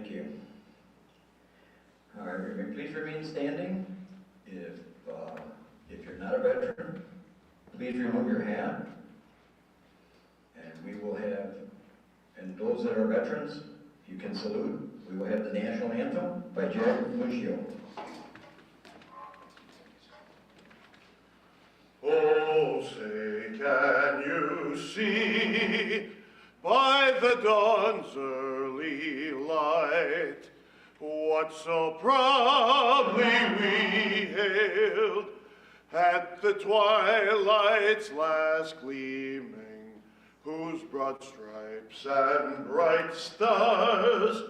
Thank you. All right, please remain standing. If you're not a veteran, please remove your hat. And we will have, and those that are veterans, you can salute. We will have the national anthem by Jack Muschio. Oh, say, can you see by the dawn's early light what so proudly we hailed at the twilight's last gleaming, whose broad stripes and bright stars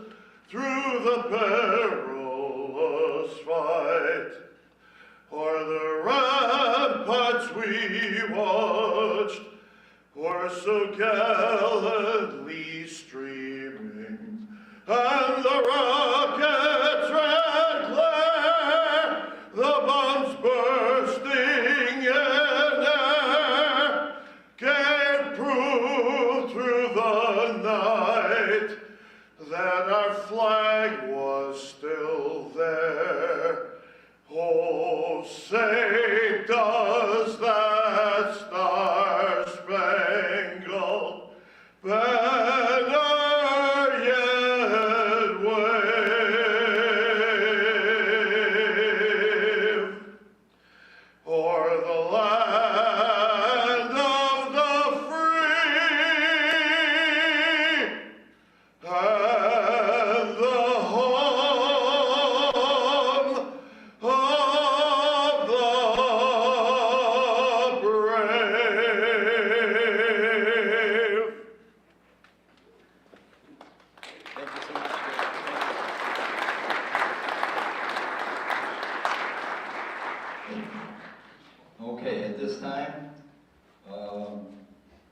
through the perilous fight o'er the ramparts we watched were so gallantly streaming, and the rockets red glare, the bombs bursting in air, gave proof through the night that our flag was still there. Oh, say, does that star-spangled banner yet wave o'er the land of the free and the home of the brave? Thank you so much. Okay, at this time,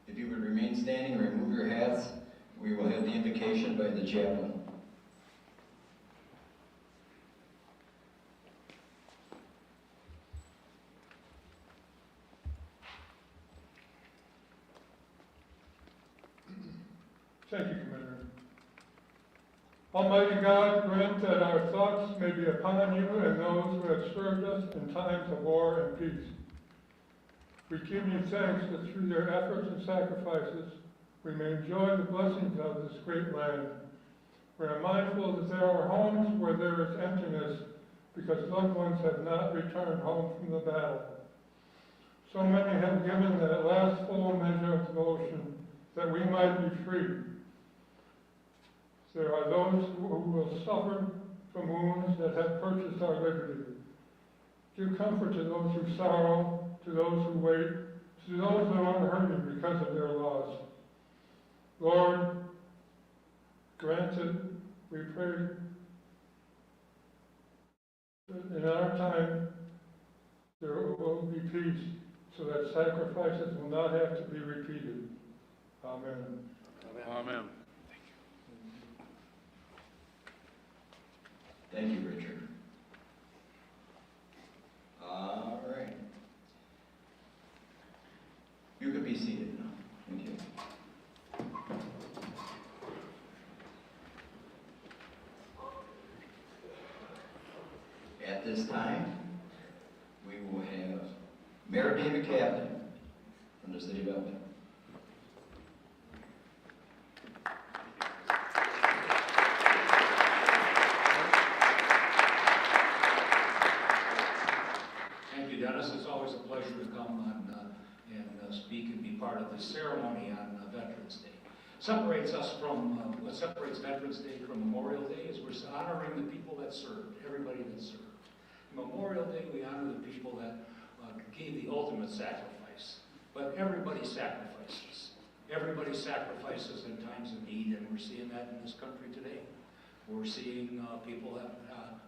if you would remain standing, remove your hats. We will have the invocation by the chaplain. Thank you, Commander. Almighty God, grant that our thoughts may be upon you and those who have served us in times of war and peace. We give you thanks that through their efforts and sacrifices, we may enjoy the blessings of this great land. We are mindful that there are homes where there is emptiness because loved ones have not returned home from the battle. So many have given that last full measure of devotion that we might be free. There are those who will suffer from wounds that have purchased our liberty. Give comfort to those who sorrow, to those who wait, to those who are hurting because of their loss. Lord, grant it, we pray, that in our time there will be peace so that sacrifices will not have to be repeated. Amen. Amen. Thank you, Richard. All right. You can be seated now. Thank you. At this time, we will have Mayor David Kaplan from the city of Elgin. Thank you, Dennis. It's always a pleasure to come and speak and be part of this ceremony on Veterans Day. What separates Veterans Day from Memorial Day is we're honoring the people that served, everybody that served. Memorial Day, we honor the people that gave the ultimate sacrifice. But everybody sacrifices. Everybody sacrifices in times of need, and we're seeing that in this country today. We're seeing people that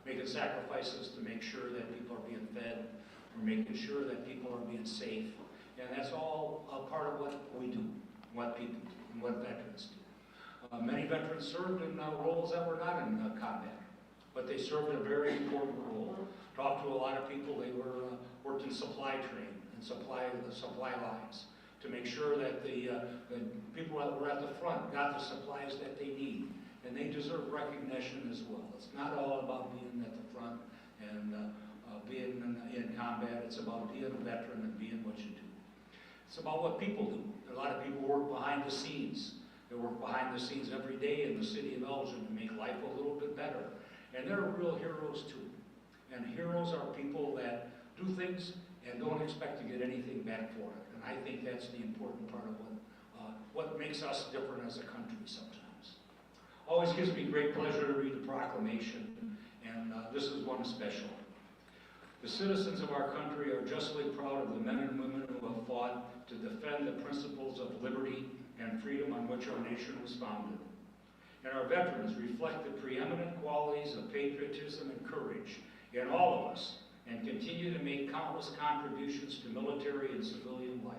making sacrifices to make sure that people are being fed. We're making sure that people are being safe. And that's all a part of what we do, what people do, and what veterans do. Many veterans served in roles that were not in combat, but they served a very important role. Talked to a lot of people. They were worked in supply train and the supply lines to make sure that the people that were at the front got the supplies that they need and they deserve recognition as well. It's not all about being at the front and being in combat. It's about being a veteran and being what you do. It's about what people do. A lot of people work behind the scenes. They work behind the scenes every day in the city of Elgin to make life a little bit better. And they're real heroes too. And heroes are people that do things and don't expect to get anything back for it. And I think that's the important part of what makes us different as a country sometimes. Always gives me great pleasure to read the proclamation, and this is one special. The citizens of our country are justly proud of the men and women who have fought to defend the principles of liberty and freedom on which our nation was founded. And our veterans reflect the preeminent qualities of patriotism and courage in all of us, and continue to make countless contributions to military and civilian life.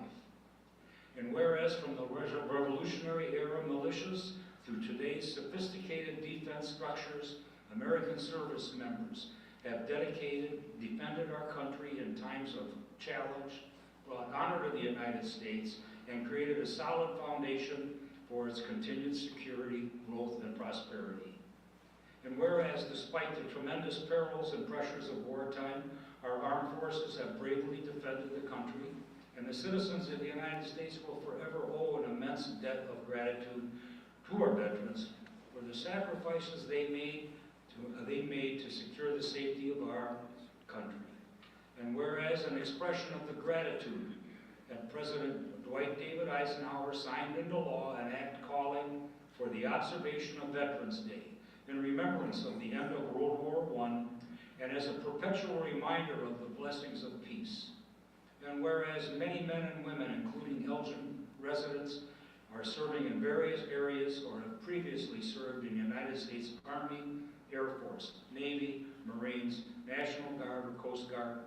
And whereas from the Revolutionary era militias through today's sophisticated defense structures, American service members have defended our country in times of challenge, brought honor to the United States, and created a solid foundation for its continued security, growth, and prosperity. And whereas, despite the tremendous perils and pressures of wartime, our armed forces have bravely defended the country, and the citizens of the United States will forever owe an immense debt of gratitude to our veterans for the sacrifices they made to secure the safety of our country. And whereas, an expression of the gratitude that President Dwight David Eisenhower signed into law an act calling for the observation of Veterans Day in remembrance of the end of World War I, and as a perpetual reminder of the blessings of peace. And whereas many men and women, including Elgin residents, are serving in various areas or have previously served in the United States Army, Air Force, Navy, Marines, National Guard, or Coast Guard,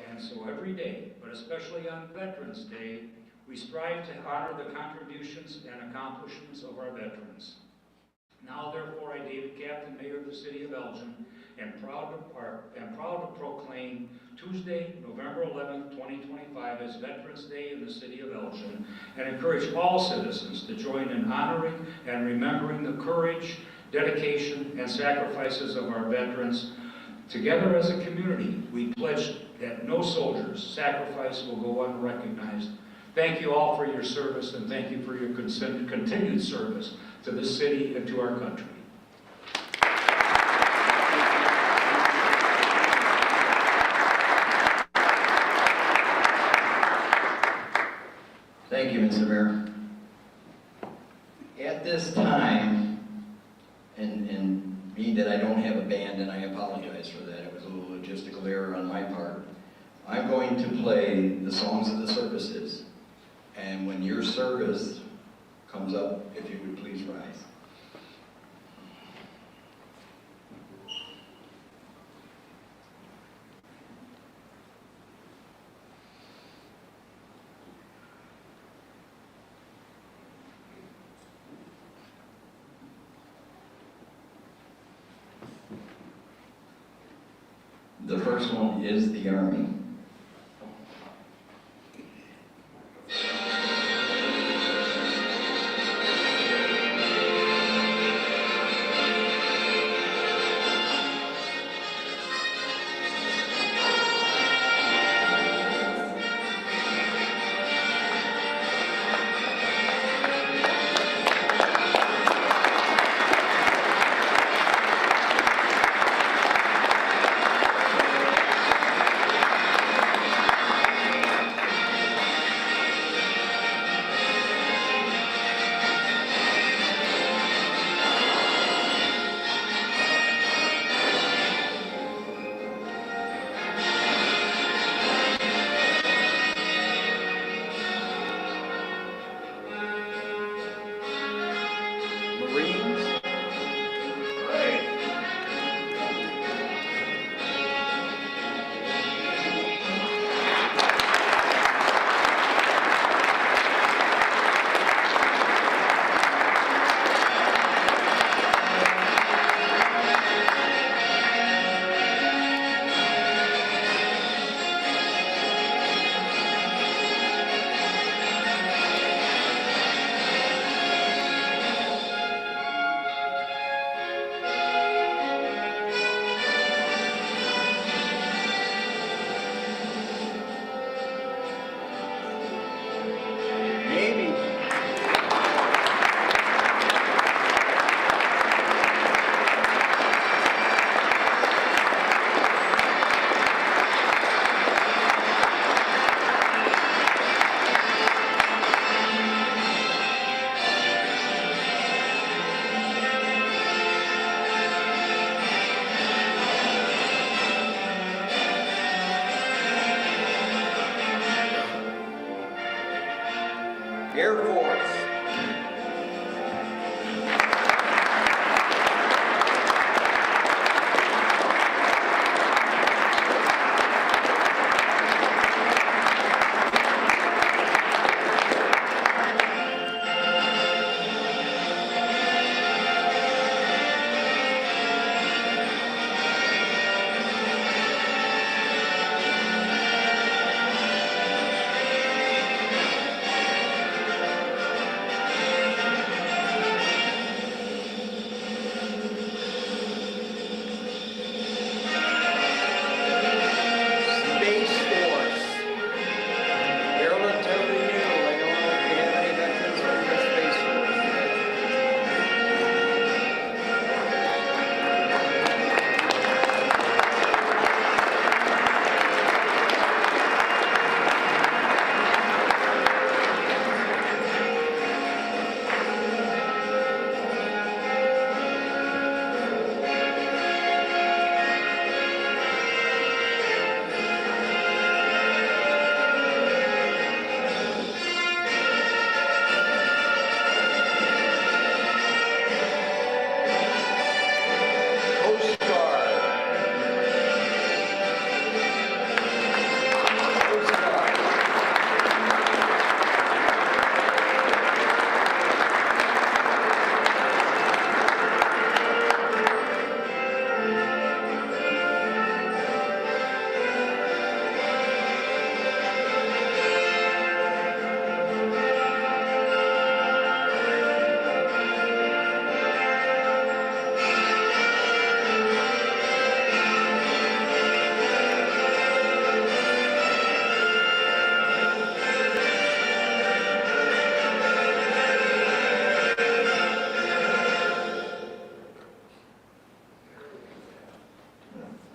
and so every day, but especially on Veterans Day, we strive to honor the contributions and accomplishments of our veterans. Now, therefore, I, David Captain, Mayor of the City of Elgin, am proud to proclaim Tuesday, November 11th, 2025 as Veterans Day in the City of Elgin, and encourage all citizens to join in honoring and remembering the courage, dedication, and sacrifices of our veterans. Together as a community, we pledge that no soldier's sacrifice will go unrecognized. Thank you all for your service, and thank you for your continued service to this city and to our country. Thank you, Mr. Mayor. At this time, and being that I don't have a band, and I apologize for that, it was a little logistical error on my part, I'm going to play the songs of the services. And when your service comes up, if you would please rise. The first one is the Army.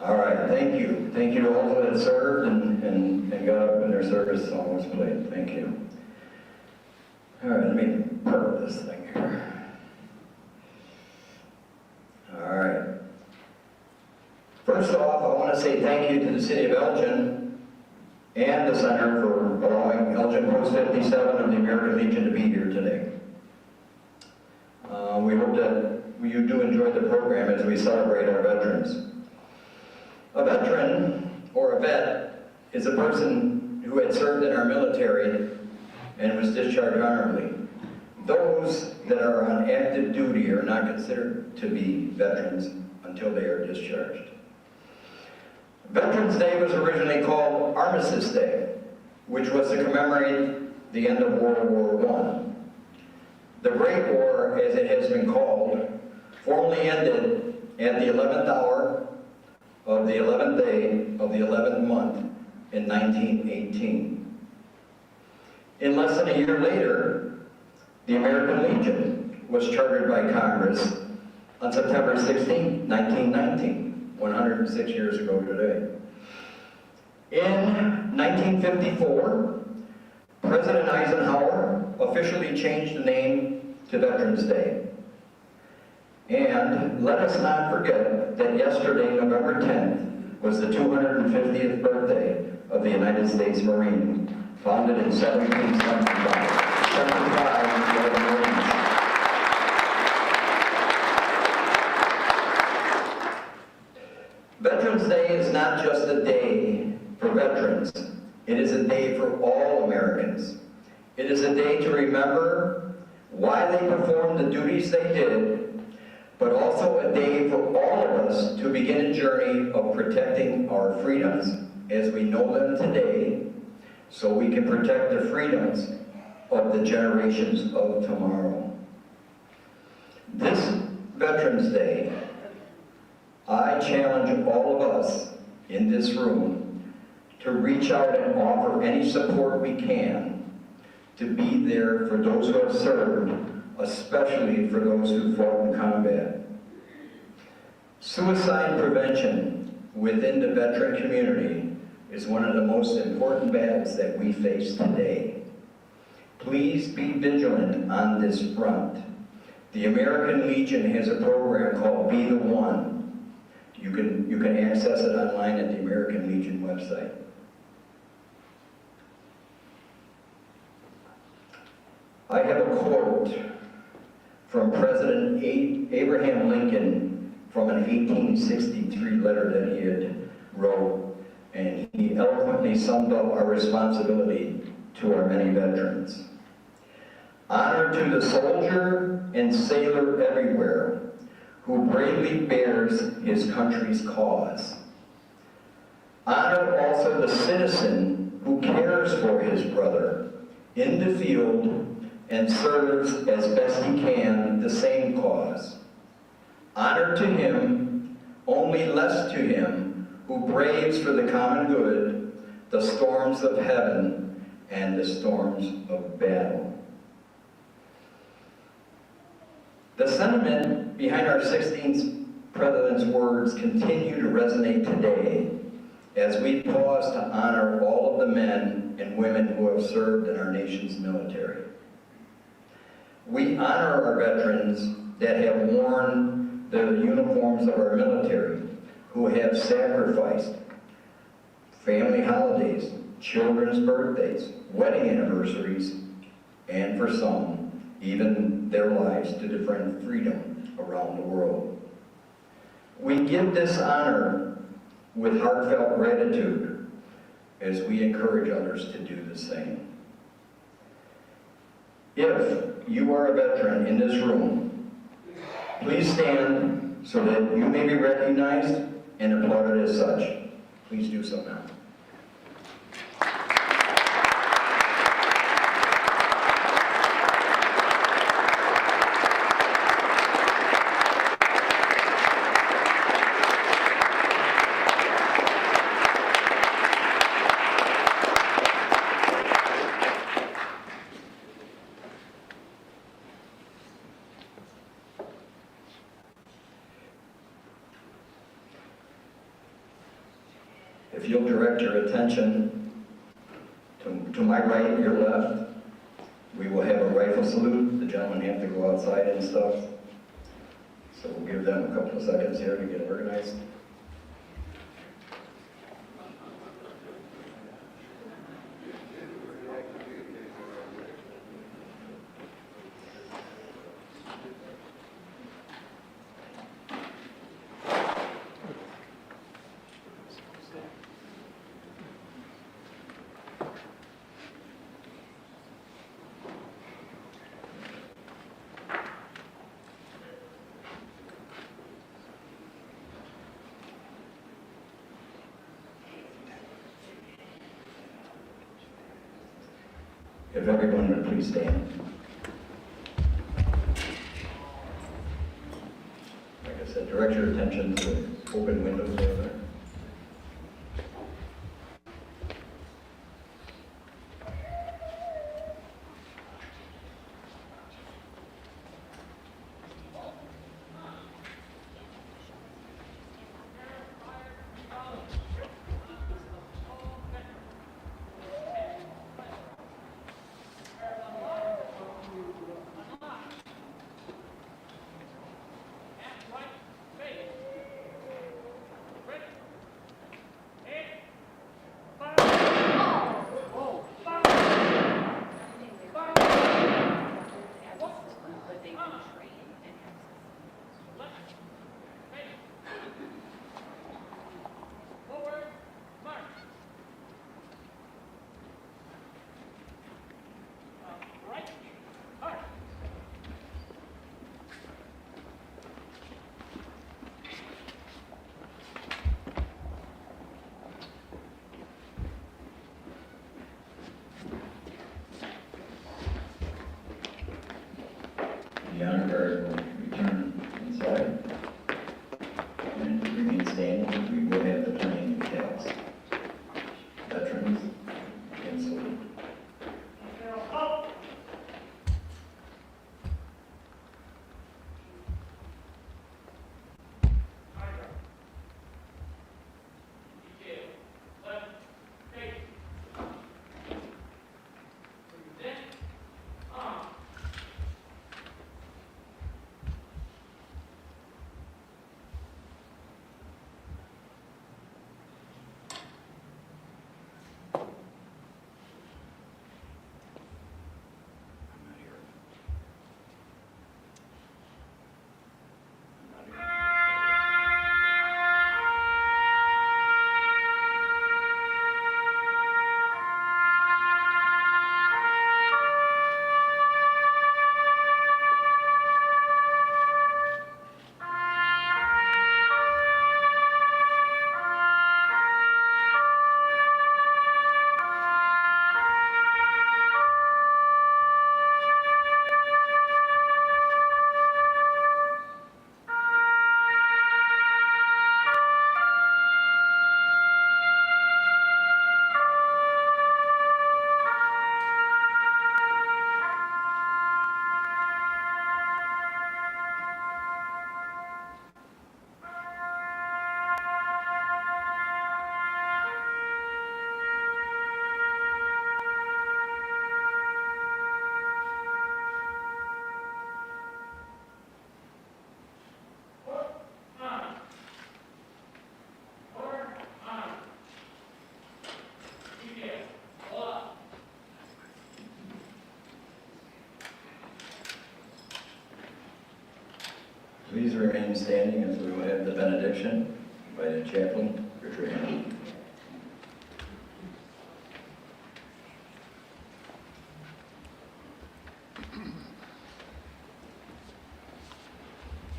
All right, thank you. Thank you to all that served and got up in their service song was played. Thank you. All right, let me perk this thing here. All right. First off, I want to say thank you to the City of Elgin and the Center for allowing Elgin Post 57 of the American Legion to be here today. We hope that you do enjoy the program as we celebrate our veterans. A veteran, or a vet, is a person who had served in our military and was discharged honorably. Those that are on active duty are not considered to be veterans until they are discharged. Veterans Day was originally called Armistice Day, which was to commemorate the end of World War I. The Great War, as it has been called, formally ended at the 11th hour of the 11th day of the 11th month in 1918. In less than a year later, the American Legion was chartered by Congress on September 16, 1919, 106 years ago today. In 1954, President Eisenhower officially changed the name to Veterans Day. And let us not forget that yesterday, November 10th, was the 250th birthday of the United States Marine, founded in 1775. 75 Royal Marines. Veterans Day is not just a day for veterans. It is a day for all Americans. It is a day to remember why they performed the duties they did, but also a day for all of us to begin a journey of protecting our freedoms as we know them today, so we can protect the freedoms of the generations of tomorrow. This Veterans Day, I challenge all of us in this room to reach out and offer any support we can to be there for those who have served, especially for those who fought in combat. Suicide prevention within the veteran community is one of the most important battles that we face today. Please be vigilant on this front. The American Legion has a program called Be the One. You can access it online at the American Legion website. I have a quote from President Abraham Lincoln from an 1863 letter that he had wrote, and he eloquently summed up our responsibility to our many veterans. Honor to the soldier and sailor everywhere who bravely bears his country's cause. Honor also the citizen who cares for his brother in the field and serves as best he can the same cause. Honor to him, only less to him, who braves for the common good the storms of heaven and the storms of battle. The sentiment behind our 16th President's words continue to resonate today as we pause to honor all of the men and women who have served in our nation's military. We honor our veterans that have worn the uniforms of our military, who have sacrificed family holidays, children's birthdays, wedding anniversaries, and for some, even their lives to defend freedom around the world. We give this honor with heartfelt gratitude as we encourage others to do the same. If you are a veteran in this room, please stand so that you may be recognized and applauded as such. Please do so now. if you'll direct your attention to my right and your left, we will have a rifle salute. The gentlemen have to go outside and stuff. So we'll give them a couple of seconds here to get organized. If everyone would please stand. Like I said, direct your attention to the open windows over there. The honor guard will return inside and remain standing. We will have the playing details. Veterans and salute. Please remain standing as we will have the benediction by the chaplain, Richard Hannon.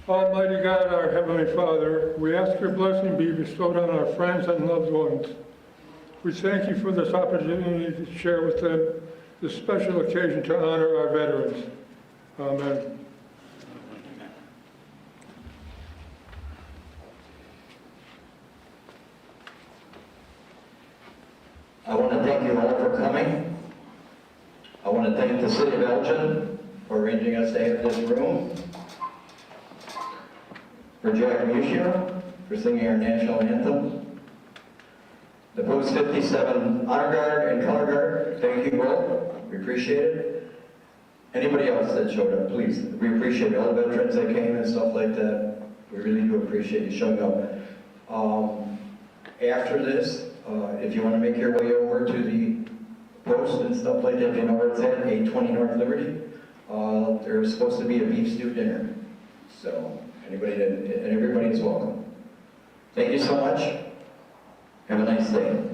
Almighty God, our Heavenly Father, we ask your blessing be bestowed on our friends and loved ones. We thank you for this opportunity to share with them this special occasion to honor our veterans. Amen. I want to thank you all for coming. I want to thank the city of Elgin for arranging us to have this room. For Jack Muscio for singing our national anthem. The Post 57 Honor Guard and Color Guard, thank you both. We appreciate it. Anybody else that showed up, please. We appreciate all the veterans that came and stuff like that. We really do appreciate you showing up. After this, if you want to make your way over to the Post and stuff like that, you know where it's at, 820 North Liberty. There's supposed to be a beef stew dinner. So everybody is welcome. Thank you so much. Have a nice day.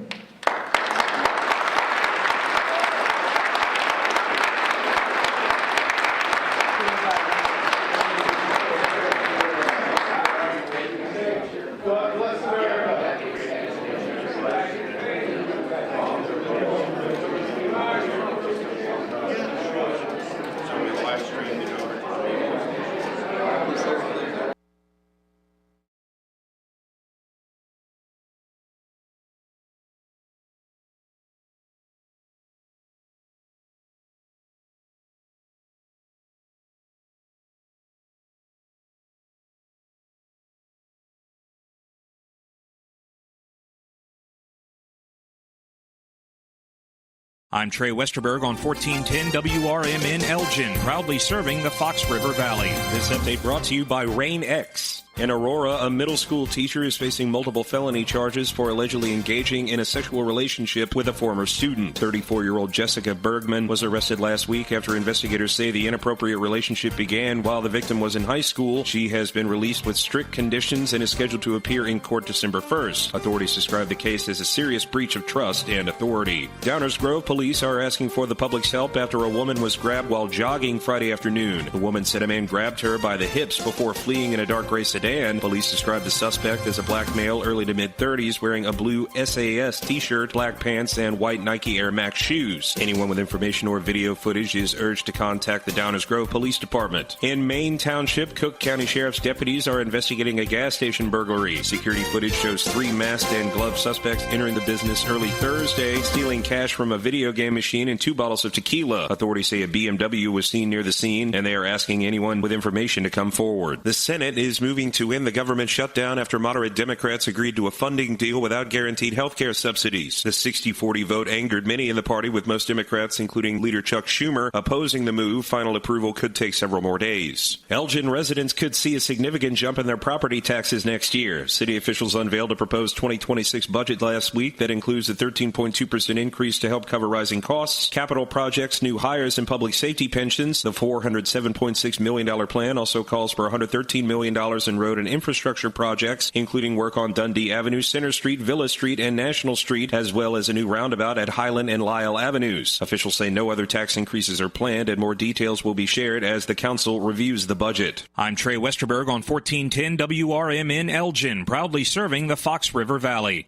I'm Trey Westerberg on 1410 WRMN Elgin, proudly serving the Fox River Valley. This update brought to you by Rain X. In Aurora, a middle school teacher is facing multiple felony charges for allegedly engaging in a sexual relationship with a former student. 34-year-old Jessica Bergman was arrested last week after investigators say the inappropriate relationship began while the victim was in high school. She has been released with strict conditions and is scheduled to appear in court December 1st. Authorities describe the case as a serious breach of trust and authority. Downers Grove police are asking for the public's help after a woman was grabbed while jogging Friday afternoon. The woman said a man grabbed her by the hips before fleeing in a dark gray sedan. Police described the suspect as a black male, early to mid-30s, wearing a blue SAS t-shirt, black pants, and white Nike Air Max shoes. Anyone with information or video footage is urged to contact the Downers Grove Police Department. In Maine Township, Cook County Sheriff's deputies are investigating a gas station burglary. Security footage shows 3 masked and gloved suspects entering the business early Thursday, stealing cash from a video game machine and 2 bottles of tequila. Authorities say a BMW was seen near the scene, and they are asking anyone with information to come forward. The Senate is moving to end the government shutdown after moderate Democrats agreed to a funding deal without guaranteed health care subsidies. The 60-40 vote angered many in the party, with most Democrats, including Leader Chuck Schumer, opposing the move. Final approval could take several more days. Elgin residents could see a significant jump in their property taxes next year. City officials unveiled a proposed 2026 budget last week that includes a 13.2% increase to help cover rising costs, capital projects, new hires, and public safety pensions. The $407.6 million plan also calls for $113 million in road and infrastructure projects, including work on Dundee Avenue, Center Street, Villa Street, and National Street, as well as a new roundabout at Highland and Lyle Avenues. Officials say no other tax increases are planned, and more details will be shared as the council reviews the budget. I'm Trey Westerberg on 1410 WRMN Elgin, proudly serving the Fox River Valley.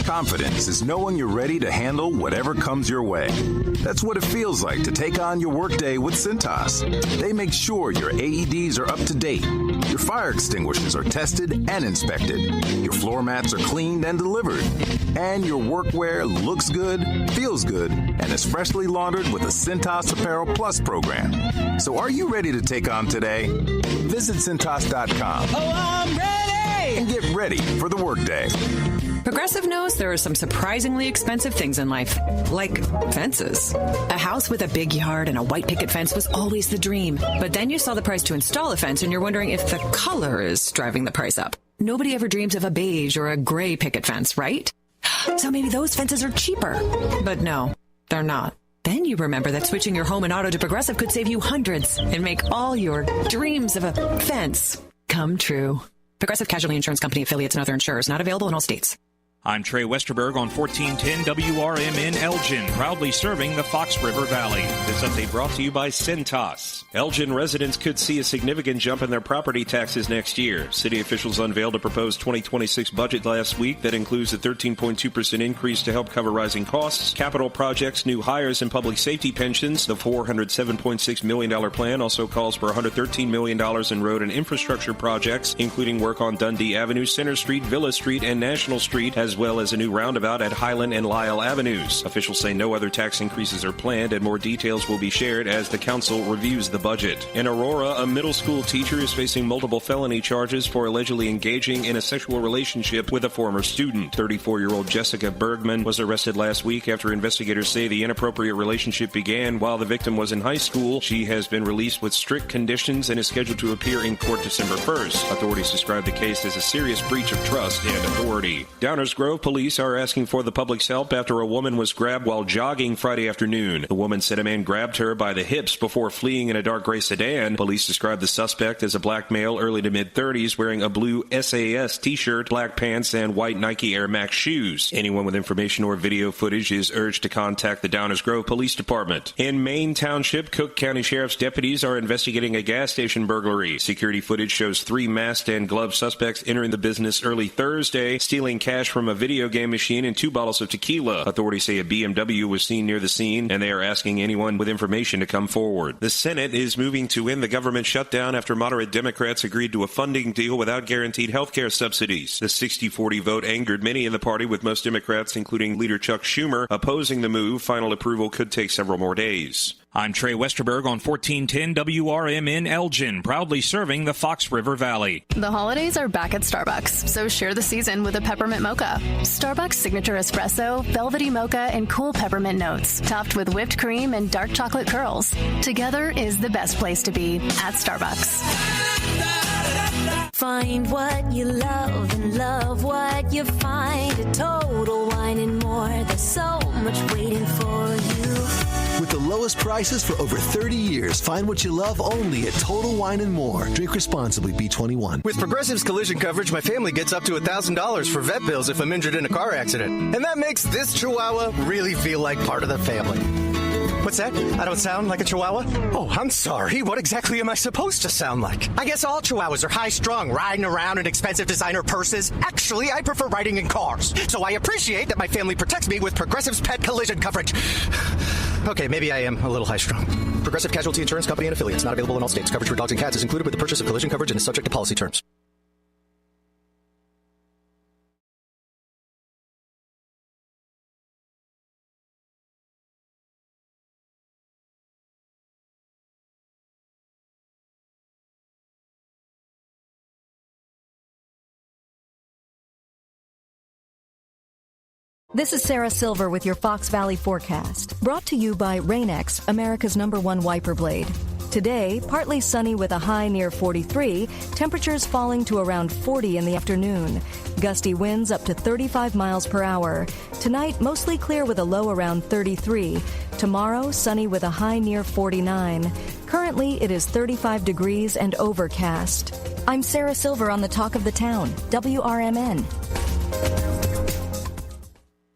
Confidence is knowing you're ready to handle whatever comes your way. That's what it feels like to take on your workday with Cintas. They make sure your AEDs are up to date, your fire extinguishers are tested and inspected, your floor mats are cleaned and delivered, and your workwear looks good, feels good, and is freshly laundered with the Cintas Apparel Plus program. So are you ready to take on today? Visit Cintas.com. Oh, I'm ready! And get ready for the workday. Progressive knows there are some surprisingly expensive things in life, like fences. A house with a big yard and a white picket fence was always the dream. But then you saw the price to install a fence and you're wondering if the color is driving the price up. Nobody ever dreams of a beige or a gray picket fence, right? So maybe those fences are cheaper. But no, they're not. Then you remember that switching your home and auto to Progressive could save you hundreds and make all your dreams of a fence come true. Progressive Casualty Insurance Company affiliates and other insurers, not available in all states. I'm Trey Westerberg on 1410 WRMN Elgin, proudly serving the Fox River Valley. This update brought to you by Cintas. Elgin residents could see a significant jump in their property taxes next year. City officials unveiled a proposed 2026 budget last week that includes a 13.2% increase to help cover rising costs, capital projects, new hires, and public safety pensions. The $407.6 million plan also calls for $113 million in road and infrastructure projects, including work on Dundee Avenue, Center Street, Villa Street, and National Street, as as well as a new roundabout at Highland and Lyle Avenues. Officials say no other tax increases are planned, and more details will be shared as the council reviews the budget. In Aurora, a middle school teacher is facing multiple felony charges for allegedly engaging in a sexual relationship with a former student. 34-year-old Jessica Bergman was arrested last week after investigators say the inappropriate relationship began while the victim was in high school. She has been released with strict conditions and is scheduled to appear in court December 1st. Authorities describe the case as a serious breach of trust and authority. Downers Grove police are asking for the public's help after a woman was grabbed while jogging Friday afternoon. The woman said a man grabbed her by the hips before fleeing in a dark gray sedan. Police described the suspect as a black male, early to mid-30s, wearing a blue SAS t-shirt, black pants, and white Nike Air Max shoes. Anyone with information or video footage is urged to contact the Downers Grove Police Department. In Maine Township, Cook County Sheriff's deputies are investigating a gas station burglary. Security footage shows 3 masked and gloved suspects entering the business early Thursday, stealing cash from a video game machine and 2 bottles of tequila. Authorities say a BMW was seen near the scene, and they are asking anyone with information to come forward. The Senate is moving to end the government shutdown after moderate Democrats agreed to a funding deal without guaranteed health care subsidies. The 60-40 vote angered many in the party, with most Democrats, including Leader Chuck Schumer, opposing the move. Final approval could take several more days. I'm Trey Westerberg on 1410 WRMN Elgin, proudly serving the Fox River Valley. The holidays are back at Starbucks, so share the season with a peppermint mocha. Starbucks signature espresso, velvety mocha, and cool peppermint notes, topped with whipped cream and dark chocolate curls. Together is the best place to be at Starbucks. Find what you love and love what you find at Total Wine and More. There's so much waiting for you. With the lowest prices for over 30 years, find what you love only at Total Wine and More. Drink responsibly, B21. With Progressive's collision coverage, my family gets up to $1,000 for vet bills if I'm injured in a car accident. And that makes this Chihuahua really feel like part of the family. What's that? I don't sound like a Chihuahua? Oh, I'm sorry. What exactly am I supposed to sound like? I guess all Chihuahuas are high-strung, riding around in expensive designer purses. Actually, I prefer riding in cars. So I appreciate that my family protects me with Progressive's pet collision coverage. Okay, maybe I am a little high-strung. Progressive Casualty Insurance Company and Affiliates. Not available in all states. Coverage for dogs and cats is included with the purchase of collision coverage and is subject to policy terms. This is Sarah Silver with your Fox Valley forecast, brought to you by Rain-X, America's #1 wiper blade. Today, partly sunny with a high near 43, temperatures falling to around 40 in the afternoon. Gusty winds up to 35 miles per hour. Tonight, mostly clear with a low around 33. Tomorrow, sunny with a high near 49. Currently, it is 35 degrees and overcast. I'm Sarah Silver on the Talk of the Town, WRMN.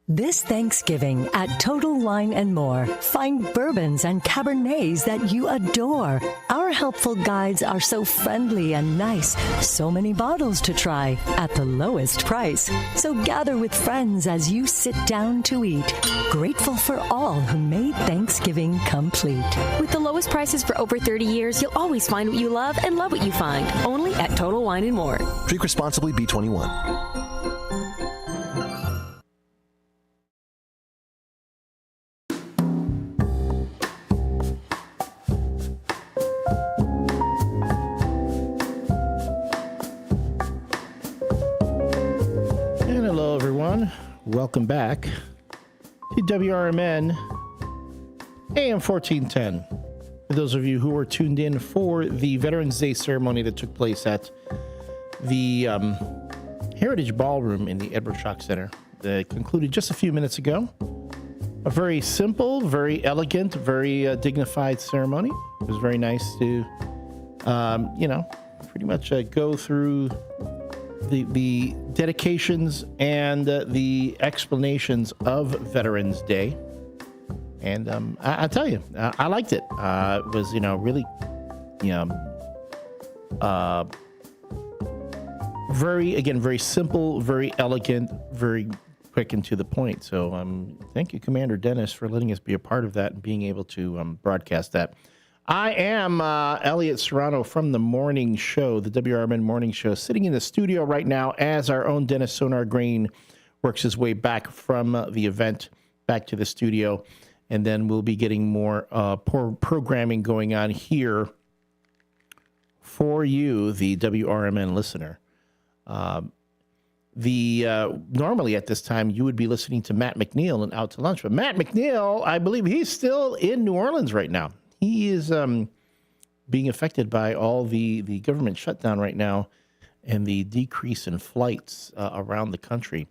This Thanksgiving at Total Wine and More, find bourbons and Cabernets that you adore. Our helpful guides are so friendly and nice. So many bottles to try at the lowest price. So gather with friends as you sit down to eat. Grateful for all who made Thanksgiving complete. With the lowest prices for over 30 years, you'll always find what you love and love what you find. Only at Total Wine and More. Drink responsibly, B21. Welcome back to WRMN AM 1410. For those of you who were tuned in for the Veterans Day ceremony that took place at the Heritage Ballroom in the Edward Schock Center that concluded just a few minutes ago. A very simple, very elegant, very dignified ceremony. It was very nice to, pretty much go through the dedications and the explanations of Veterans Day. And I tell you, I liked it. It was, really, very simple, very elegant, very quick and to the point. So thank you, Commander Dennis, for letting us be a part of that and being able to broadcast that. I am Elliot Serrano from the morning show, the WRMN morning show, sitting in the studio right now as our own Dennis Sonar Green works his way back from the event back to the studio. And then we'll be getting more programming going on here for you, the WRMN listener. Normally at this time, you would be listening to Matt McNeil and Out to Lunch. But Matt McNeil, I believe he's still in New Orleans right now. He is being affected by all the government shutdown right now and the decrease in flights around the country.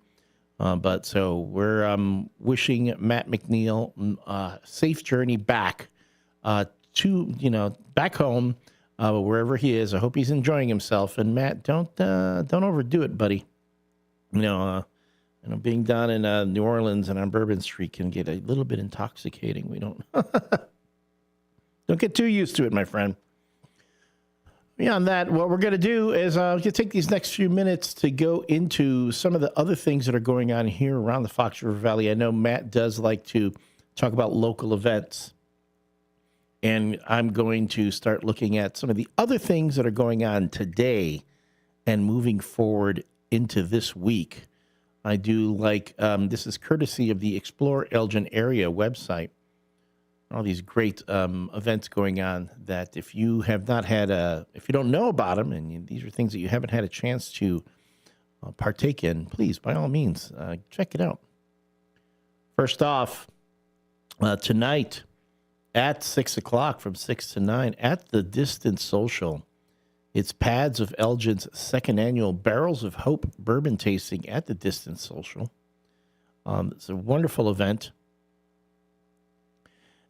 But so we're wishing Matt McNeil a safe journey back back home, wherever he is. I hope he's enjoying himself. And Matt, don't overdo it, buddy. Being down in New Orleans and on Bourbon Street can get a little bit intoxicating. We don't get too used to it, my friend. Beyond that, what we're going to do is take these next few minutes to go into some of the other things that are going on here around the Fox River Valley. I know Matt does like to talk about local events, and I'm going to start looking at some of the other things that are going on today and moving forward into this week. I do like, this is courtesy of the Explore Elgin Area website. All these great events going on that if you have not had if you don't know about them, and these are things that you haven't had a chance to partake in, please, by all means, check it out. First off, tonight at 6 o'clock from 6 to 9 at the Distance Social, it's Pads of Elgin's second annual Barrels of Hope bourbon tasting at the Distance Social. It's a wonderful event.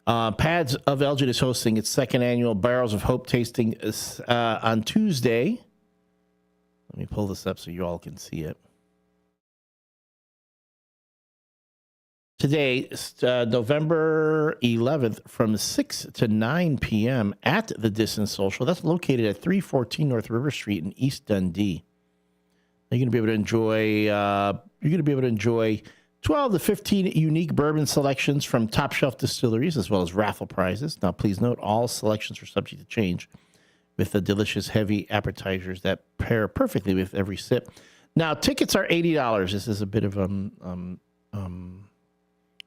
Pads of Elgin is hosting its second annual Barrels of Hope tasting on Tuesday. Let me pull this up so you all can see it. Today, November 11th, from 6 to 9 p.m. at the Distance Social. That's located at 314 North River Street in East Dundee. You're going to be able to enjoy 12 to 15 unique bourbon selections from top shelf distilleries, as well as raffle prizes. Now, please note, all selections are subject to change, with the delicious heavy appetizers that pair perfectly with every sip. Now, tickets are $80. This is a bit of an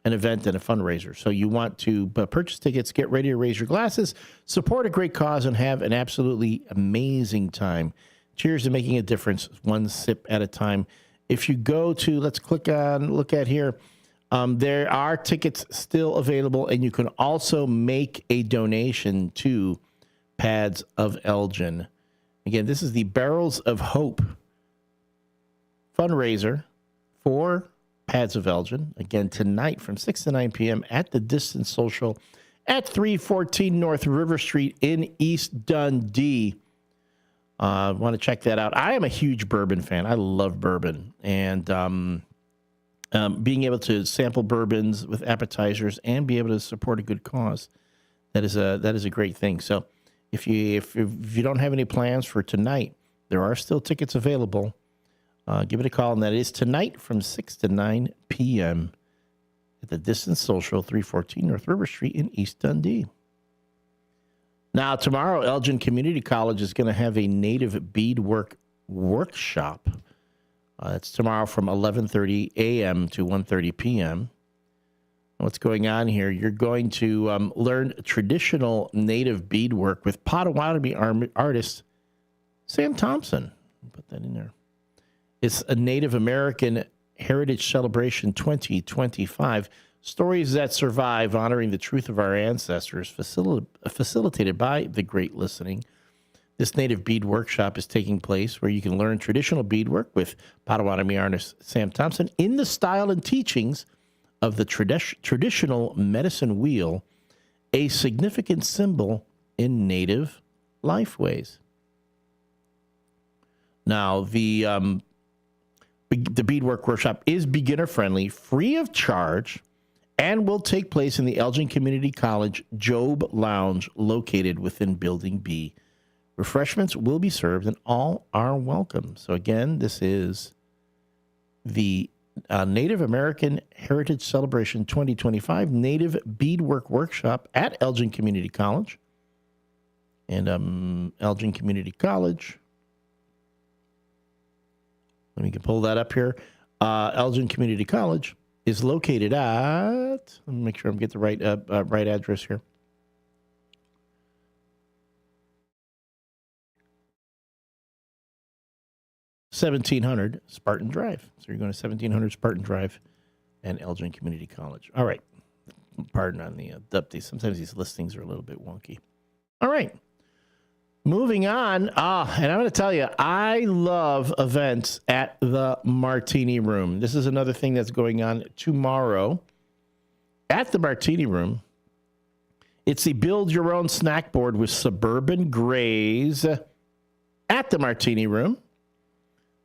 event and a fundraiser. So you want to purchase tickets, get ready to raise your glasses, support a great cause, and have an absolutely amazing time. Cheers to making a difference, one sip at a time. If you go to, let's look at here, there are tickets still available, and you can also make a donation to Pads of Elgin. Again, this is the Barrels of Hope fundraiser for Pads of Elgin. Again, tonight from 6 to 9 p.m. at the Distance Social at 314 North River Street in East Dundee. Want to check that out. I am a huge bourbon fan. I love bourbon, and being able to sample bourbons with appetizers and be able to support a good cause, that is a great thing. So if you don't have any plans for tonight, there are still tickets available. Give it a call, and that is tonight from 6 to 9 p.m. at the Distance Social, 314 North River Street in East Dundee. Now, tomorrow, Elgin Community College is going to have a native beadwork workshop. It's tomorrow from 11:30 a.m. to 1:30 p.m. What's going on here? You're going to learn traditional native beadwork with Potawatomi artist Sam Thompson. Put that in there. It's a Native American Heritage Celebration 2025. Stories that survive, honoring the truth of our ancestors, facilitated by the Great Listening. This native bead workshop is taking place where you can learn traditional beadwork with Potawatomi artist Sam Thompson in the style and teachings of the traditional medicine wheel, a significant symbol in Native lifeways. Now, the beadwork workshop is beginner-friendly, free of charge, and will take place in the Elgin Community College Job Lounge located within Building B. Refreshments will be served and all are welcome. So again, this is the Native American Heritage Celebration 2025 Native Beadwork Workshop at Elgin Community College. And Elgin Community College, let me pull that up here. Elgin Community College is located at, let me make sure I'm getting the right address here. (1700) Spartan Drive. So you're going to 1700 Spartan Drive and Elgin Community College. All right. Pardon on the update. Sometimes these listings are a little bit wonky. All right. Moving on. And I'm going to tell you, I love events at the Martini Room. This is another thing that's going on tomorrow at the Martini Room. It's the Build Your Own Snack Board with Suburban Grays at the Martini Room.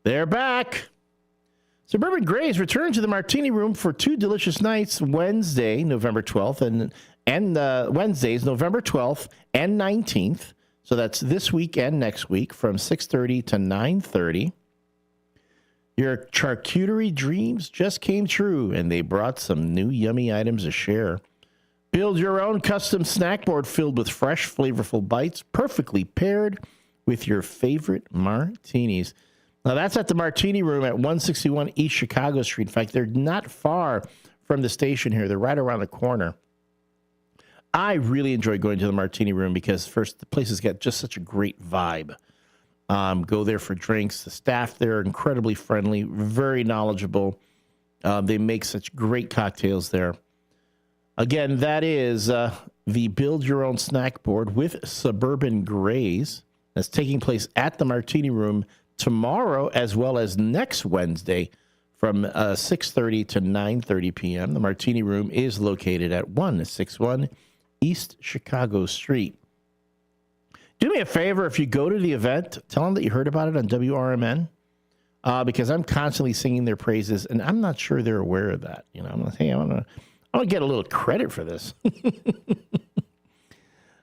They're back. Suburban Grays return to the Martini Room for 2 delicious nights, Wednesday, November 12th, and Wednesdays, November 12th and 19th. So that's this week and next week from 6:30 to 9:30. Your charcuterie dreams just came true, and they brought some new yummy items to share. Build your own custom snack board filled with fresh, flavorful bites, perfectly paired with your favorite martinis. Now, that's at the Martini Room at 161 East Chicago Street. In fact, they're not far from the station here. They're right around the corner. I really enjoy going to the Martini Room because, first, the place has got just such a great vibe. Go there for drinks. The staff there are incredibly friendly, very knowledgeable. They make such great cocktails there. Again, that is the Build Your Own Snack Board with Suburban Grays. That's taking place at the Martini Room tomorrow as well as next Wednesday from 6:30 to 9:30 p.m. The Martini Room is located at 161 East Chicago Street. Do me a favor, if you go to the event, tell them that you heard about it on WRMN, because I'm constantly singing their praises, and I'm not sure they're aware of that. You know, I'm like, hey, I want to get a little credit for this.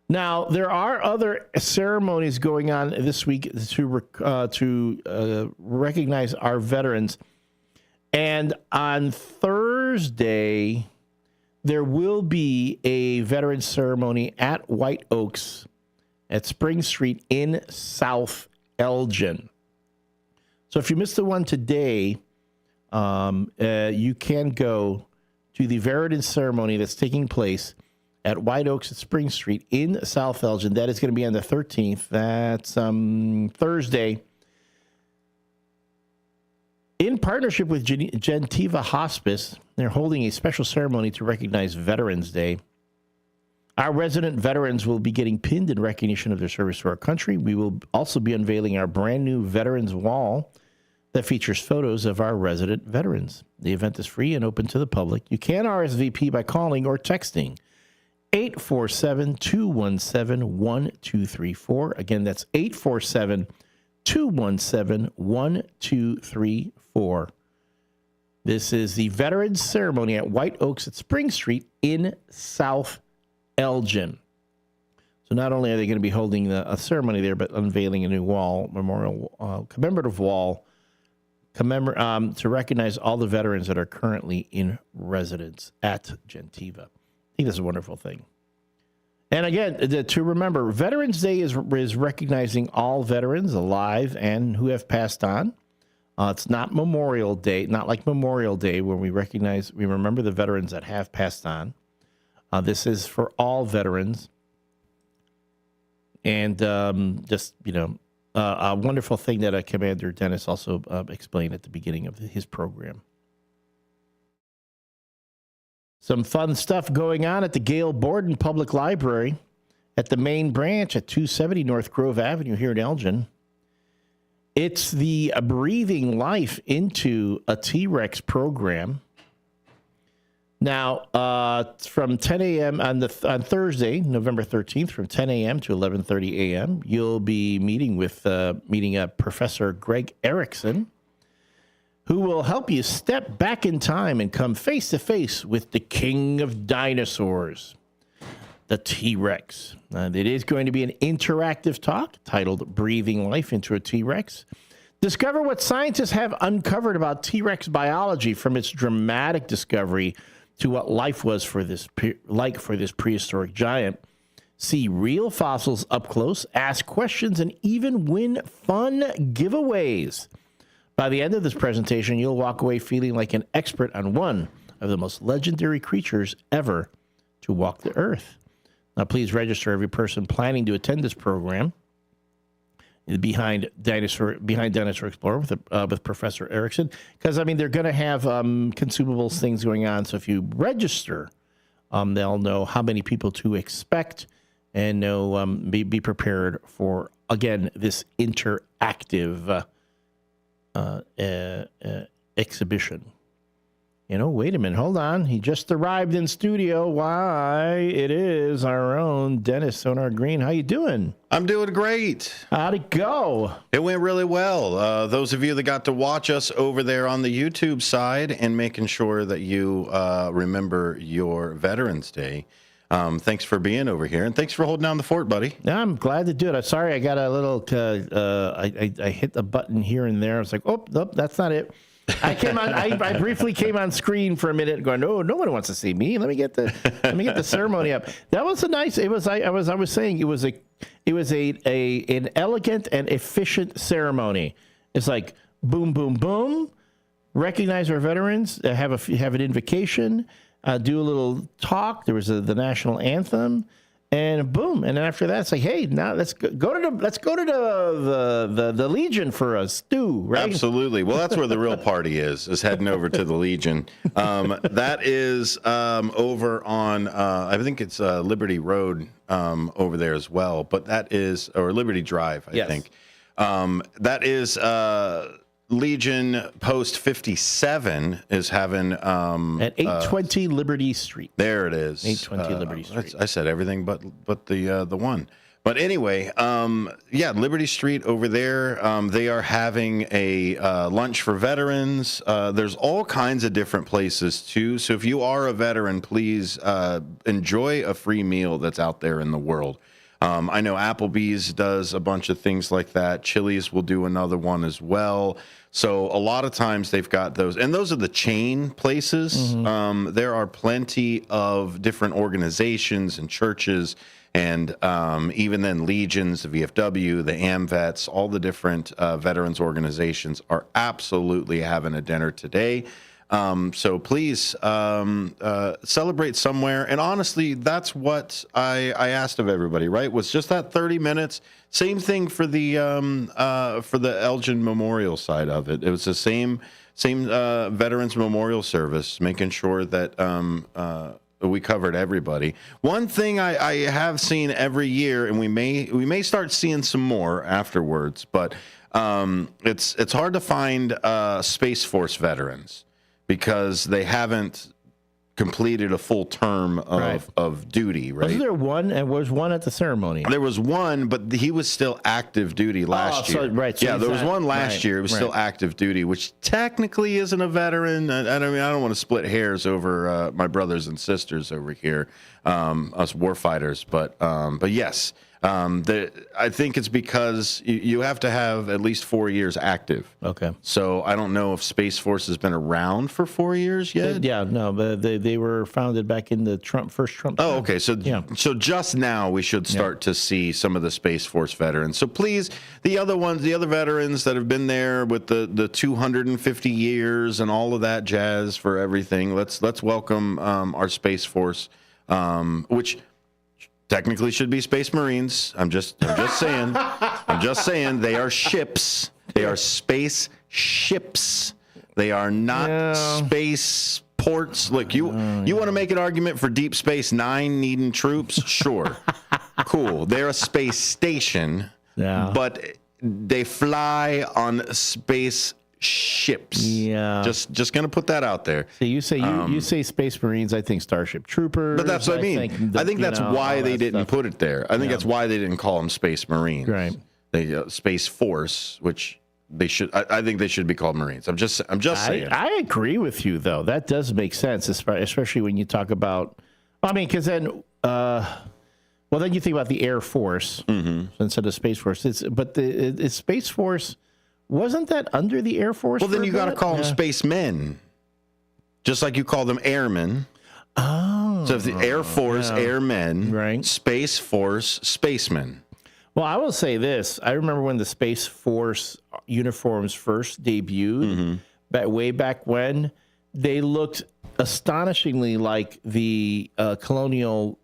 Now, there are other ceremonies going on this week to recognize our veterans. And on Thursday, there will be a veterans ceremony at White Oaks at Spring Street in South Elgin. So if you missed the one today, you can go to the veterans ceremony that's taking place at White Oaks at Spring Street in South Elgin. That is going to be on the 13th. That's Thursday. In partnership with Gentiva Hospice, they're holding a special ceremony to recognize Veterans Day. Our resident veterans will be getting pinned in recognition of their service to our country. We will also be unveiling our brand new Veterans Wall that features photos of our resident veterans. The event is free and open to the public. You can RSVP by calling or texting 847-217-1234. Again, that's 847-217-1234. This is the Veterans Ceremony at White Oaks at Spring Street in South Elgin. So not only are they going to be holding a ceremony there, but unveiling a new wall, memorial, commemorative wall, to recognize all the veterans that are currently in residence at Gentiva. I think that's a wonderful thing. And again, to remember, Veterans Day is recognizing all veterans alive and who have passed on. It's not Memorial Day, not like Memorial Day where we remember the veterans that have passed on. This is for all veterans. And just, a wonderful thing that Commander Dennis also explained at the beginning of his program. Some fun stuff going on at the Gail Borden Public Library at the main branch at 270 North Grove Avenue here in Elgin. It's the Breathing Life into a T-Rex program. Now, from 10 a.m. on Thursday, November 13th, from 10 a.m. to 11:30 a.m., you'll be meeting Professor Greg Erickson, who will help you step back in time and come face to face with the king of dinosaurs, the T-Rex. It is going to be an interactive talk titled Breathing Life into a T-Rex. Discover what scientists have uncovered about T-Rex biology from its dramatic discovery to what life was for this prehistoric giant. See real fossils up close, ask questions, and even win fun giveaways By the end of this presentation, you'll walk away feeling like an expert on one of the most legendary creatures ever to walk the earth. Now, please register every person planning to attend this program behind Dinosaur Explorer with Professor Erickson, because I mean they're going to have consumables things going on. So if you register, they'll know how many people to expect and know be prepared for again this interactive exhibition. You know, wait a minute, hold on. He just arrived in studio. Why, it is our own Dennis Sonar Green. How you doing? I'm doing great. How'd it go? It went really well. Those of you that got to watch us over there on the YouTube side and making sure that you remember your Veterans Day. Thanks for being over here, and thanks for holding down the fort, buddy. I'm glad to do it. I'm sorry I got a little, I hit the button here and there. I was like, oh, nope, that's not it. I came on. I briefly came on screen for a minute, going, "No, no one wants to see me. Let me get the ceremony up." That was a nice. It was. I was saying it was an elegant and efficient ceremony. It's like boom, boom, boom. Recognize our veterans. Have an invocation. Do a little talk. There was the national anthem. And boom, and then after that, it's like, hey, now let's go to the Legion for a stew, right? Absolutely. Well, that's where the real party is heading over to the Legion. That is over on, I think it's Liberty Road over there as well, but that is, or Liberty Drive, I think. That is Legion Post 57 is having at 820 Liberty Street. There it is. 820 Liberty Street. I said everything but the one. But anyway, Liberty Street over there. They are having a lunch for veterans. There's all kinds of different places too. So if you are a veteran, please enjoy a free meal that's out there in the world. I know Applebee's does a bunch of things like that. Chili's will do another one as well. So a lot of times they've got those, and those are the chain places. Mm-hmm. There are plenty of different organizations and churches, and even then legions, the VFW, the AMVETS, all the different veterans organizations are absolutely having a dinner today. So please celebrate somewhere. And honestly, that's what I asked of everybody, right? Was just that 30 minutes. Same thing for the Elgin Memorial side of it. It was the same Veterans Memorial Service, making sure that we covered everybody. One thing I have seen every year, and we may start seeing some more afterwards, but it's hard to find Space Force veterans, because they haven't completed a full term of duty, right? Wasn't there one? And was one at the ceremony? There was one, but he was still active duty last year. So there was one last year. It was still active duty, which technically isn't a veteran. I don't want to split hairs over my brothers and sisters over here, us warfighters, but yes. I think it's because you have to have at least 4 years active. Okay. So I don't know if Space Force has been around for 4 years yet. But they were founded back in the first Trump. Oh, okay. So just now we should start to see some of the Space Force veterans. So please, the other veterans that have been there with the 250 years and all of that jazz for everything. Let's welcome our Space Force, which technically should be Space Marines. I'm just saying. I'm just saying they are ships. They are space ships. They are not space ports. Look, you want to make an argument for Deep Space Nine needing troops? Sure. Cool. They're a space station, but they fly on space ships. Yeah. Just gonna put that out there. So you say Space Marines, I think Starship Troopers. But that's what I mean. I think that's why they didn't put it there. I think that's why they didn't call them Space Marines. Right. They Space Force, which they should. I think they should be called Marines. I'm just saying. I agree with you though. That does make sense, especially when you talk about. I mean, because then. Well, then you think about the Air Force instead of Space Force. It's Space Force. Wasn't that under the Air Force? Well, then you got to call them spacemen, just like you call them airmen. Oh. So if the Air Force, airmen, right? Space Force, spacemen. Well, I will say this. I remember when the Space Force uniforms first debuted, way back when, they looked astonishingly like the colonial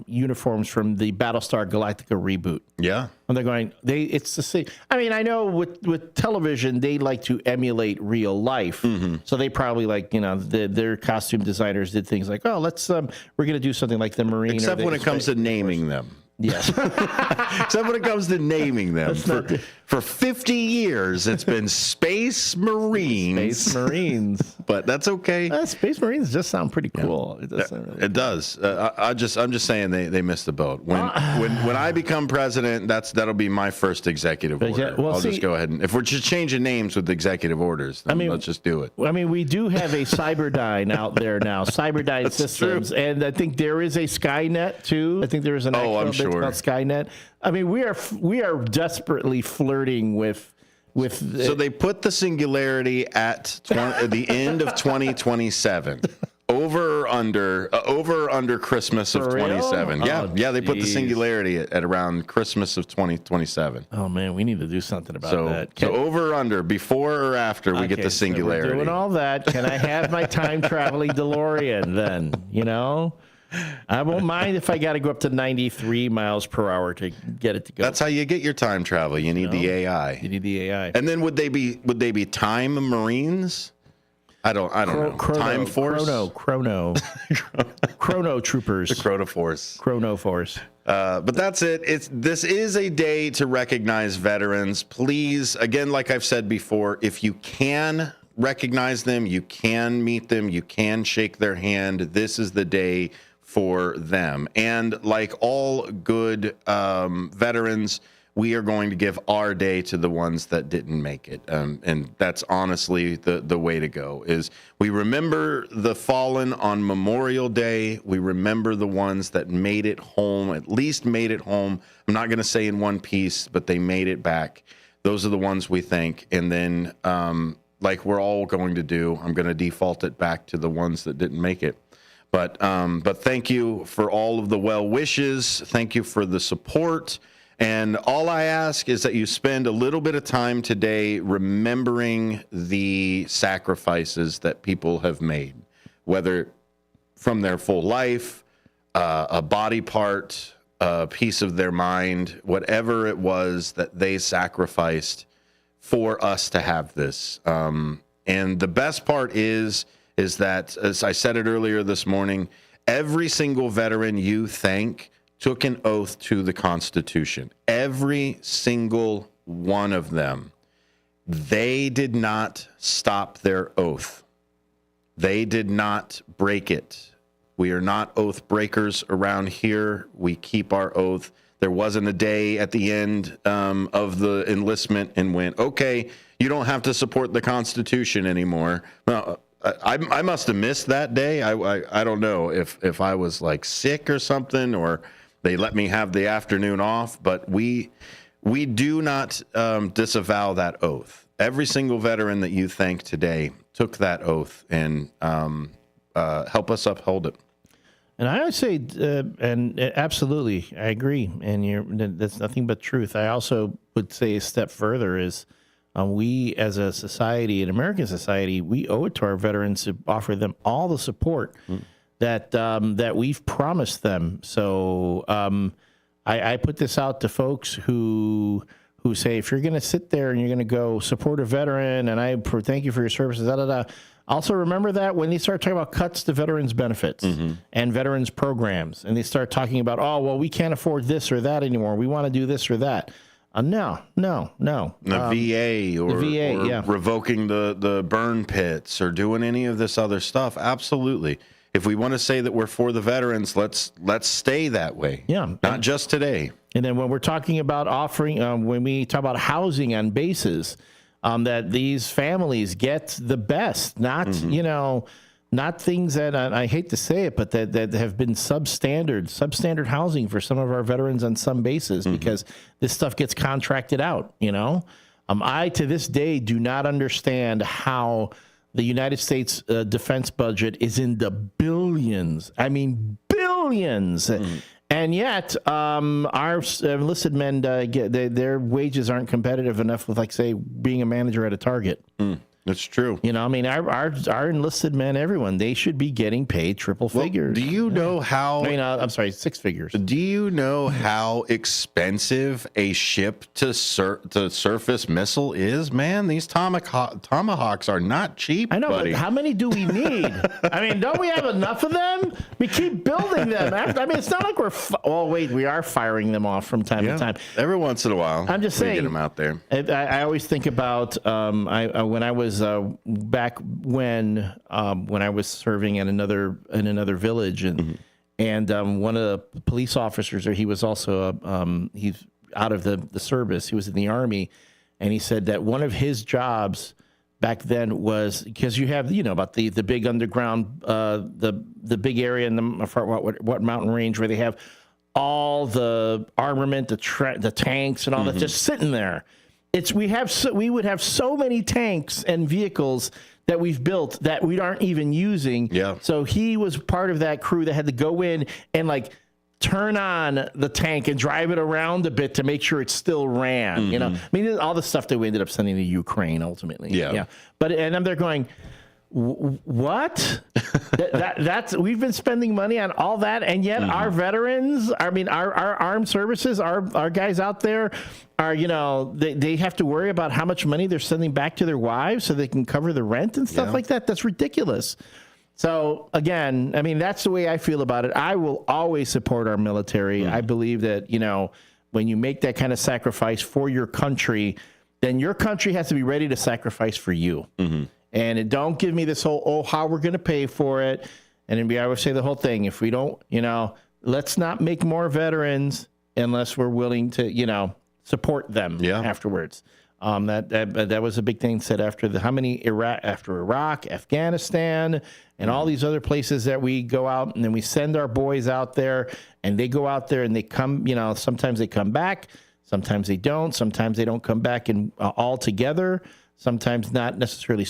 uniforms from the Battlestar Galactica reboot. Yeah. And they're going, it's the same. I mean, I know with television, they like to emulate real life. So they probably their costume designers did things like, we're going to do something like the Marine. Except when it comes to naming them. Yes. Except when it comes to naming them. For 50 years, it's been Space Marines. Space Marines. But that's okay. Space Marines just sound pretty cool. It does. I'm just saying they missed the boat. When I become president, that'll be my first executive order. I'll just go ahead and if we're just changing names with executive orders, then let's just do it. I mean, we do have a Cyberdyne out there now, Cyberdyne Systems, true. And I think there is a Skynet too. I think there is an actual I'm sure. about Skynet. I mean, we are desperately flirting with. So they put the singularity at the end of 2027. Over or under Christmas of 27. Yeah, they put the singularity at around Christmas of 2027. Oh man, we need to do something about that. So over or under, before or after we get the singularity. So we're doing all that. Can I have my time traveling DeLorean then? I won't mind if I got to go up to 93 miles per hour to get it to go. That's how you get your time travel. You need the AI. You need the AI. And then would they be time Marines? I don't know. Time Force? Chrono Troopers. The Chrono Force. Chrono Force. But that's it. This is a day to recognize veterans. Please, again, like I've said before, if you can recognize them, you can meet them, you can shake their hand, this is the day for them. And like all good veterans, we are going to give our day to the ones that didn't make it. And that's honestly the way to go, is we remember the fallen on Memorial Day. We remember the ones that made it home, at least made it home. I'm not going to say in one piece, but they made it back. Those are the ones we thank. And then, like we're all going to do, I'm going to default it back to the ones that didn't make it. But thank you for all of the well wishes. Thank you for the support. And all I ask is that you spend a little bit of time today remembering the sacrifices that people have made, whether from their full life, a body part, a piece of their mind, whatever it was that they sacrificed for us to have this. And the best part is that, as I said it earlier this morning, every single veteran you thank took an oath to the Constitution. Every single one of them. They did not stop their oath. They did not break it. We are not oath breakers around here. We keep our oath. There wasn't a day at the end of the enlistment and went, okay, you don't have to support the Constitution anymore. Well, I must have missed that day. I don't know if I was like sick or something, or they let me have the afternoon off, but we do not disavow that oath. Every single veteran that you thank today took that oath, and help us uphold it. And I would say, and absolutely, I agree, and that's nothing but truth. I also would say a step further is we as a society, an American society, we owe it to our veterans to offer them all the support that we've promised them. So I put this out to folks who say, if you're going to sit there and you're going to go support a veteran, and I thank you for your services, Also remember that when they start talking about cuts to veterans benefits and veterans programs, and they start talking about, oh, well, we can't afford this or that anymore, we want to do this or that. No. The VA or revoking the burn pits or doing any of this other stuff. Absolutely. If we want to say that we're for the veterans, let's stay that way. Yeah. Not just today. And then when we're talking about offering, when we talk about housing on bases, that these families get the best, not, not things that, I hate to say it, but that have been substandard housing for some of our veterans on some bases, because this stuff gets contracted out, I, to this day, do not understand how the United States defense budget is in the billions. I mean, billions. And yet, our enlisted men their wages aren't competitive enough with, like, say, being a manager at a Target. That's true. You know, I mean, our enlisted men, everyone, they should be getting paid triple figures. Do you know how? I mean, I'm sorry, six figures. Do you know how expensive a ship to surface missile is? Man, these tomahawks are not cheap. I know, buddy. but how many do we need? I mean, don't we have enough of them? We keep building them. I mean, it's not like we are firing them off from time to time. Every once in a while. I'm just saying. We get them out there. I always think about when I was back when I was serving in another village, and one of the police officers, or he was also he's out of the service. He was in the Army, and he said that one of his jobs back then was, because you have, you know, about the big underground, the big area in the what mountain range where they have all the armament, the tanks and all that just sitting there. We would have so many tanks and vehicles that we've built that we aren't even using. Yeah. So he was part of that crew that had to go in and, like, turn on the tank and drive it around a bit to make sure it still ran. You know, I mean, all the stuff that we ended up sending to Ukraine ultimately. Yeah. But and then they're going, what? That's we've been spending money on all that, and yet our veterans, I mean, our armed services, our guys out there are, you know, they have to worry about how much money they're sending back to their wives so they can cover the rent and stuff like that. That's ridiculous. So again, I mean, that's the way I feel about it. I will always support our military. I believe that, you know, when you make that kind of sacrifice for your country, then your country has to be ready to sacrifice for you. And don't give me this whole, how we're going to pay for it. And I would say the whole thing, if we don't, you know, let's not make more veterans unless we're willing to, you know, support them afterwards. That was a big thing said after Iraq, Afghanistan, and all these other places that we go out, and then we send our boys out there, and they go out there and they come, you know, sometimes they come back, sometimes they don't come back and all together. Sometimes not necessarily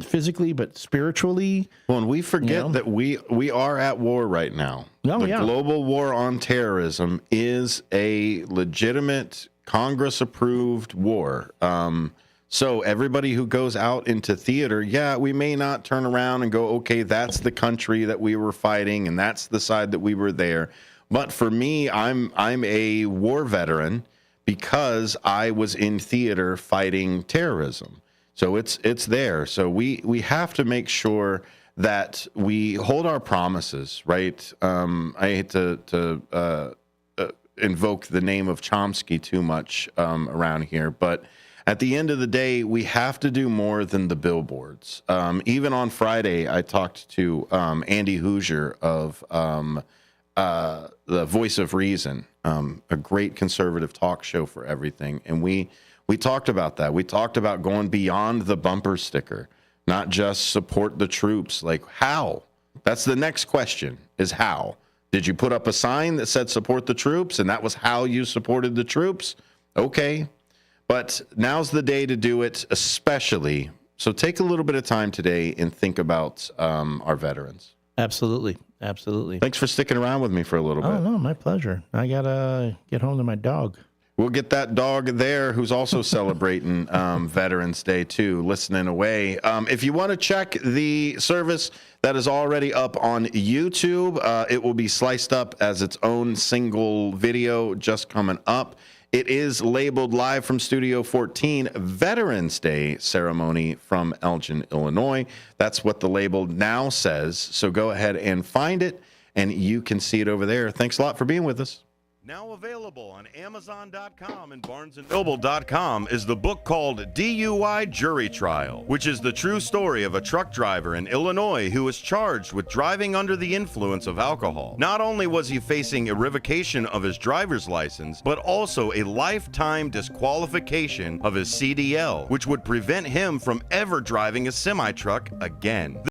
physically, but spiritually. Well, and we forget that we are at war right now. The global war on terrorism is a legitimate Congress-approved war. So everybody who goes out into theater, we may not turn around and go, okay, that's the country that we were fighting, and that's the side that we were there. But for me, I'm a war veteran because I was in theater fighting terrorism. So it's there. So we have to make sure that we hold our promises, right? I hate to invoke the name of Chomsky too much around here, but at the end of the day, we have to do more than the billboards. Even on Friday, I talked to Andy Hoosier of the Voice of Reason, a great conservative talk show for everything, and we talked about that. We talked about going beyond the bumper sticker, not just support the troops. Like, how? That's the next question, is how. Did you put up a sign that said support the troops, and that was how you supported the troops? Okay. But now's the day to do it, especially. So take a little bit of time today and think about our veterans. Absolutely. Absolutely. Thanks for sticking around with me for a little bit. Oh, no, my pleasure. I got to get home to my dog. We'll get that dog there who's also celebrating Veterans Day, too, listening away. If you want to check the service that is already up on YouTube, it will be sliced up as its own single video just coming up. It is labeled live from Studio 14, Veterans Day ceremony from Elgin, Illinois. That's what the label now says. So go ahead and find it, and you can see it over there. Thanks a lot for being with us. Now available on Amazon.com and BarnesandNoble.com is the book called DUI Jury Trial, which is the true story of a truck driver in Illinois who was charged with driving under the influence of alcohol. Not only was he facing a revocation of his driver's license, but also a lifetime disqualification of his CDL, which would prevent him from ever driving a semi-truck again.